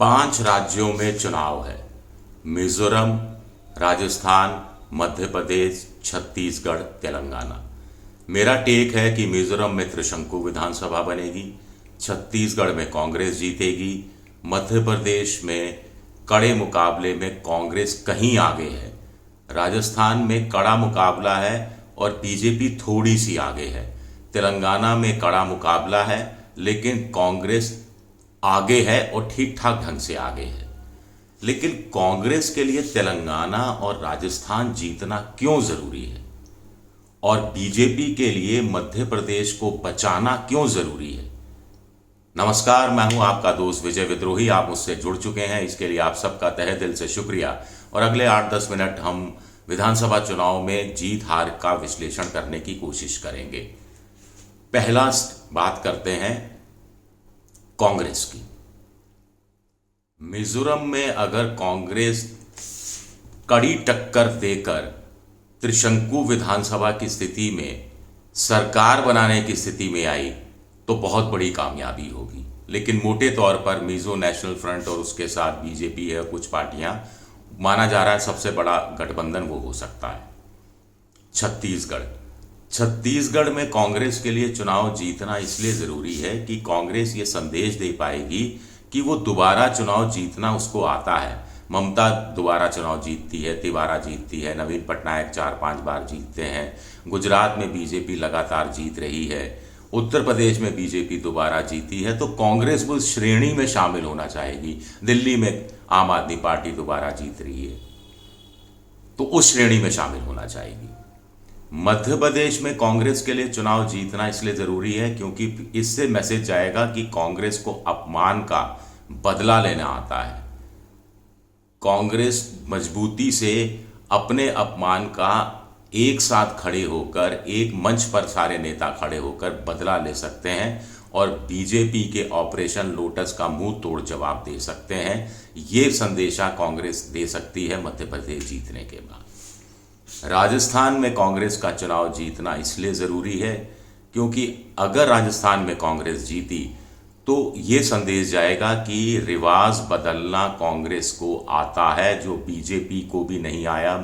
5 राज्यों में चुनाव है। मिजोरम, राजस्थान, मध्य प्रदेश, छत्तीसगढ़, तेलंगाना। मेरा टेक है कि मिजोरम में त्रिशंकु विधानसभा बनेगी, छत्तीसगढ़ में कांग्रेस जीतेगी, मध्य प्रदेश में कड़े मुकाबले में कांग्रेस कहीं आगे है, राजस्थान में कड़ा मुकाबला है और बीजेपी थोड़ी सी आगे है, तेलंगाना में कड़ा मुकाबला है लेकिन कांग्रेस आगे है और ठीक ठाक ढंग से आगे है। लेकिन कांग्रेस के लिए तेलंगाना और राजस्थान जीतना क्यों जरूरी है और बीजेपी के लिए मध्य प्रदेश को बचाना क्यों जरूरी है? नमस्कार, मैं हूं आपका दोस्त विजय विद्रोही। आप मुझसे जुड़ चुके हैं, इसके लिए आप सबका तहे दिल से शुक्रिया। और अगले 8-10 मिनट हम विधानसभा चुनाव में जीत हार का विश्लेषण करने की कोशिश करेंगे। पहला बात करते हैं कांग्रेस की। मिजोरम में अगर कांग्रेस कड़ी टक्कर देकर त्रिशंकु विधानसभा की स्थिति में सरकार बनाने की स्थिति में आई तो बहुत बड़ी कामयाबी होगी। लेकिन मोटे तौर पर मिजो नेशनल फ्रंट और उसके साथ बीजेपी है, कुछ पार्टियां, माना जा रहा है सबसे बड़ा गठबंधन वो हो सकता है। छत्तीसगढ़ में कांग्रेस के लिए चुनाव जीतना इसलिए जरूरी है कि कांग्रेस ये संदेश दे पाएगी कि वो दोबारा चुनाव जीतना उसको आता है। ममता दोबारा चुनाव जीतती है, तिवारा जीतती है, नवीन पटनायक 4-5 बार जीतते हैं, गुजरात में बीजेपी लगातार जीत रही है, उत्तर प्रदेश में बीजेपी दोबारा जीती है, तो कांग्रेस वो उस श्रेणी में शामिल होना चाहेगी। दिल्ली में आम आदमी पार्टी दोबारा जीत रही है तो उस श्रेणी में शामिल होना चाहेगी। मध्य प्रदेश में कांग्रेस के लिए चुनाव जीतना इसलिए जरूरी है क्योंकि इससे मैसेज जाएगा कि कांग्रेस को अपमान का बदला लेना आता है। कांग्रेस मजबूती से अपने अपमान का एक साथ खड़े होकर, एक मंच पर सारे नेता खड़े होकर बदला ले सकते हैं और बीजेपी के ऑपरेशन लोटस का मुंह तोड़ जवाब दे सकते हैं। ये संदेशा कांग्रेस दे सकती है मध्य प्रदेश जीतने के बाद। राजस्थान में कांग्रेस का चुनाव जीतना इसलिए ज़रूरी है क्योंकि अगर राजस्थान में कांग्रेस जीती तो ये संदेश जाएगा कि रिवाज बदलना कांग्रेस को आता है, जो बीजेपी को भी नहीं आया।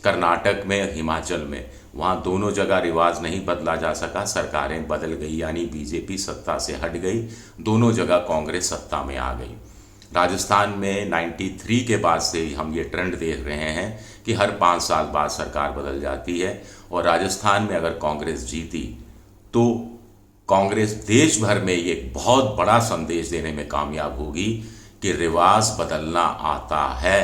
कर्नाटक में, हिमाचल में, वहाँ दोनों जगह रिवाज नहीं बदला जा सका, सरकारें बदल गई, यानी बीजेपी सत्ता से हट गई, दोनों जगह कांग्रेस सत्ता में आ गई। राजस्थान में 93 के बाद से हम ये ट्रेंड देख रहे हैं कि हर 5 साल बाद सरकार बदल जाती है और राजस्थान में अगर कांग्रेस जीती तो कांग्रेस देश भर में ये बहुत बड़ा संदेश देने में कामयाब होगी कि रिवाज बदलना आता है,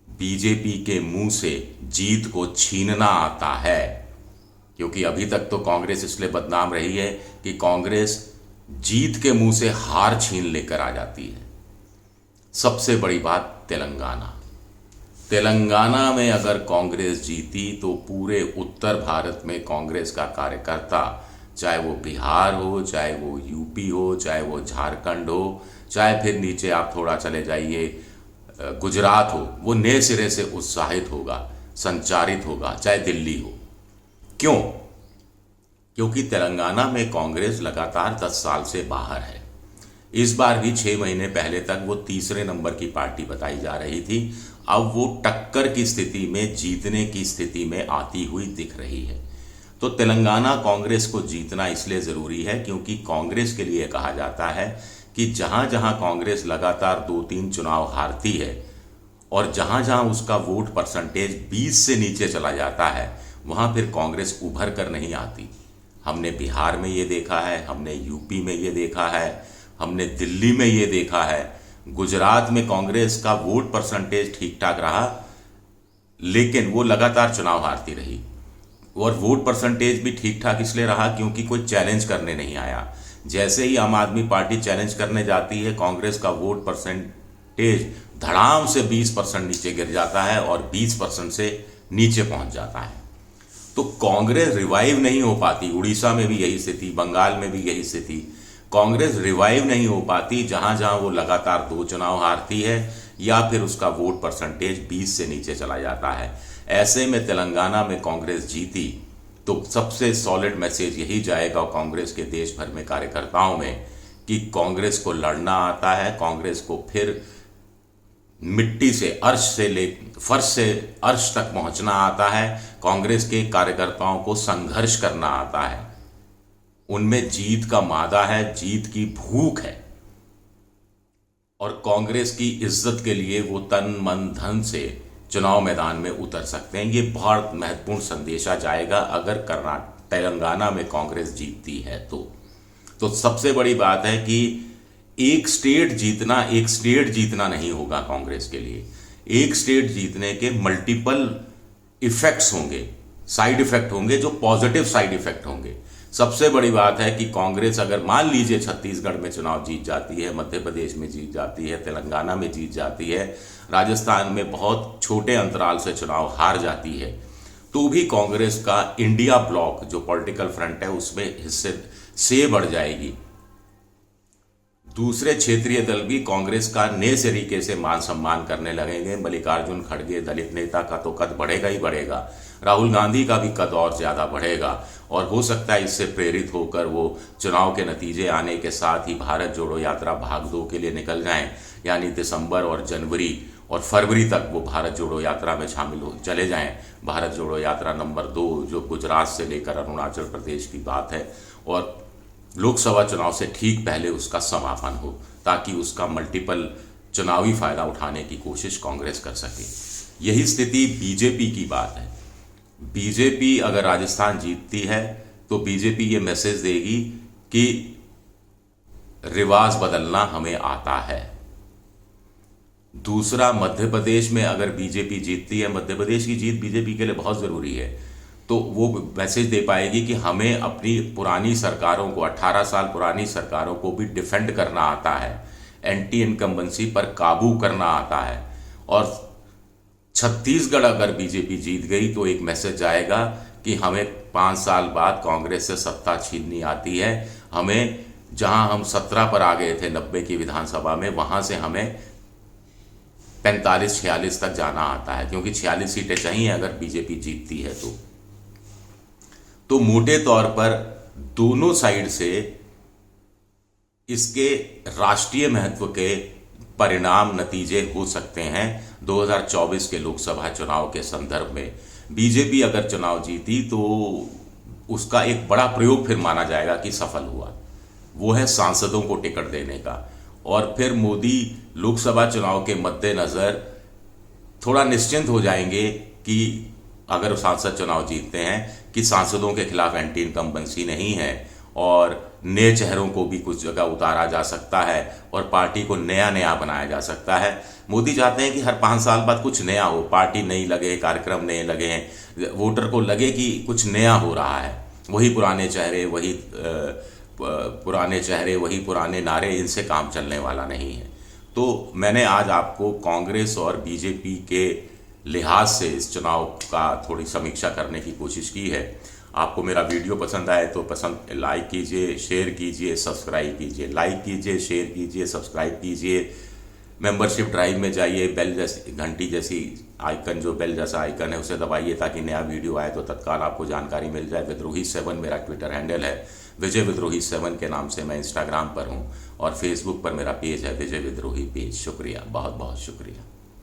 बीजेपी के मुंह से जीत को छीनना आता है। क्योंकि अभी तक तो कांग्रेस इसलिए बदनाम रही है कि कांग्रेस जीत के मुंह से हार छीन लेकर आ जाती है। सबसे बड़ी बात तेलंगाना में अगर कांग्रेस जीती तो पूरे उत्तर भारत में कांग्रेस का कार्यकर्ता, चाहे वो बिहार हो, चाहे वो यूपी हो, चाहे वो झारखंड हो, चाहे फिर नीचे आप थोड़ा चले जाइए गुजरात हो, वो नए सिरे से उत्साहित होगा, संचारित होगा, चाहे दिल्ली हो। क्यों? क्योंकि तेलंगाना में कांग्रेस लगातार 10 साल से बाहर है। इस बार भी 6 महीने पहले तक वो तीसरे नंबर की पार्टी बताई जा रही थी, अब वो टक्कर की स्थिति में, जीतने की स्थिति में आती हुई दिख रही है। तो तेलंगाना कांग्रेस को जीतना इसलिए ज़रूरी है क्योंकि कांग्रेस के लिए कहा जाता है कि जहाँ जहाँ कांग्रेस लगातार 2-3 चुनाव हारती है और जहाँ जहाँ उसका वोट परसेंटेज 20 से नीचे चला जाता है, वहाँ फिर कांग्रेस उभर कर नहीं आती। हमने बिहार में ये देखा है, हमने यूपी में ये देखा है, हमने दिल्ली में ये देखा है। गुजरात में कांग्रेस का वोट परसेंटेज ठीक ठाक रहा लेकिन वो लगातार चुनाव हारती रही और वोट परसेंटेज भी ठीक ठाक इसलिए रहा क्योंकि कोई चैलेंज करने नहीं आया। जैसे ही आम आदमी पार्टी चैलेंज करने जाती है, कांग्रेस का वोट परसेंटेज धड़ाम से 20% नीचे गिर जाता है और 20% से नीचे पहुंच जाता है। तो कांग्रेस रिवाइव नहीं हो पाती। उड़ीसा में भी यही स्थिति, बंगाल में भी यही स्थिति। कांग्रेस रिवाइव नहीं हो पाती जहां जहां वो लगातार 2 चुनाव हारती है या फिर उसका वोट परसेंटेज 20 से नीचे चला जाता है। ऐसे में तेलंगाना में कांग्रेस जीती तो सबसे सॉलिड मैसेज यही जाएगा कांग्रेस के देश भर में कार्यकर्ताओं में कि कांग्रेस को लड़ना आता है, कांग्रेस को फिर मिट्टी से फर्श से अर्श तक पहुंचना आता है, कांग्रेस के कार्यकर्ताओं को संघर्ष करना आता है, उनमें जीत का मादा है, जीत की भूख है और कांग्रेस की इज्जत के लिए वो तन मन धन से चुनाव मैदान में उतर सकते हैं। ये बहुत महत्वपूर्ण संदेशा जाएगा अगर तेलंगाना में कांग्रेस जीतती है तो सबसे बड़ी बात है कि एक स्टेट जीतना नहीं होगा कांग्रेस के लिए। एक स्टेट जीतने के मल्टीपल इफेक्ट्स होंगे, साइड इफेक्ट होंगे, जो पॉजिटिव साइड इफेक्ट होंगे। सबसे बड़ी बात है कि कांग्रेस अगर मान लीजिए छत्तीसगढ़ में चुनाव जीत जाती है, मध्य प्रदेश में जीत जाती है, तेलंगाना में जीत जाती है, राजस्थान में बहुत छोटे अंतराल से चुनाव हार जाती है, तो भी कांग्रेस का इंडिया ब्लॉक जो पॉलिटिकल फ्रंट है उसमें हिस्से से बढ़ जाएगी। दूसरे क्षेत्रीय दल भी कांग्रेस का नए तरीके से मान सम्मान करने लगेंगे। मल्लिकार्जुन खड़गे दलित नेता का तो कद बढ़ेगा ही बढ़ेगा, राहुल गांधी का भी कद और ज़्यादा बढ़ेगा और हो सकता है इससे प्रेरित होकर वो चुनाव के नतीजे आने के साथ ही भारत जोड़ो यात्रा भाग 2 के लिए निकल जाएं, यानी दिसंबर और जनवरी और फरवरी तक वो भारत जोड़ो यात्रा में शामिल हो चले जाएं। भारत जोड़ो यात्रा नंबर 2 जो गुजरात से लेकर अरुणाचल प्रदेश की बात है और लोकसभा चुनाव से ठीक पहले उसका समापन हो, ताकि उसका मल्टीपल चुनावी फायदा उठाने की कोशिश कांग्रेस कर सके। यही स्थिति बीजेपी की बात है। बीजेपी अगर राजस्थान जीतती है तो बीजेपी ये मैसेज देगी कि रिवाज बदलना हमें आता है। दूसरा, मध्य प्रदेश में अगर बीजेपी जीतती है, मध्य प्रदेश की जीत बीजेपी के लिए बहुत ज़रूरी है, तो वो मैसेज दे पाएगी कि हमें अपनी पुरानी सरकारों को, 18 साल पुरानी सरकारों को भी डिफेंड करना आता है, एंटी इनकम्बेंसी पर काबू करना आता है। और छत्तीसगढ़ अगर बीजेपी जीत गई तो एक मैसेज आएगा कि हमें 5 साल बाद कांग्रेस से सत्ता छीननी आती है, हमें जहां हम 17 पर आ गए थे 90 की विधानसभा में, वहां से हमें 45-46 तक जाना आता है, क्योंकि 46 सीटें चाहिए अगर बीजेपी जीतती है तो मोटे तौर पर दोनों साइड से इसके राष्ट्रीय महत्व के परिणाम नतीजे हो सकते हैं 2024 के लोकसभा चुनाव के संदर्भ में। बीजेपी अगर चुनाव जीती तो उसका एक बड़ा प्रयोग फिर माना जाएगा कि सफल हुआ, वो है सांसदों को टिकट देने का। और फिर मोदी लोकसभा चुनाव के मद्देनज़र थोड़ा निश्चिंत हो जाएंगे कि अगर सांसद चुनाव जीतते हैं कि सांसदों के खिलाफ एंटी इनकम्बेंसी नहीं है और नए चेहरों को भी कुछ जगह उतारा जा सकता है और पार्टी को नया बनाया जा सकता है। मोदी चाहते हैं कि हर 5 साल बाद कुछ नया हो, पार्टी नई लगे, कार्यक्रम नए लगे हैं, वोटर को लगे कि कुछ नया हो रहा है। वही पुराने चेहरे, वही पुराने नारे, इनसे काम चलने वाला नहीं है। तो मैंने आज आपको कांग्रेस और बीजेपी के लिहाज से इस चुनाव का थोड़ी समीक्षा करने की कोशिश की है। आपको मेरा वीडियो पसंद आए तो लाइक कीजिए, शेयर कीजिए, सब्सक्राइब कीजिए। लाइक कीजिए, शेयर कीजिए, सब्सक्राइब कीजिए। मेंबरशिप ड्राइव में जाइए, बेल जैसी घंटी जैसी आइकन, जो बेल जैसा आइकन है उसे दबाइए ताकि नया वीडियो आए तो तत्काल आपको जानकारी मिल जाए। विद्रोही 7 मेरा ट्विटर हैंडल है, विजय विद्रोही 7 के नाम से मैं इंस्टाग्राम पर हूँ और फेसबुक पर मेरा पेज है विजय विद्रोही पेज। शुक्रिया, बहुत बहुत शुक्रिया।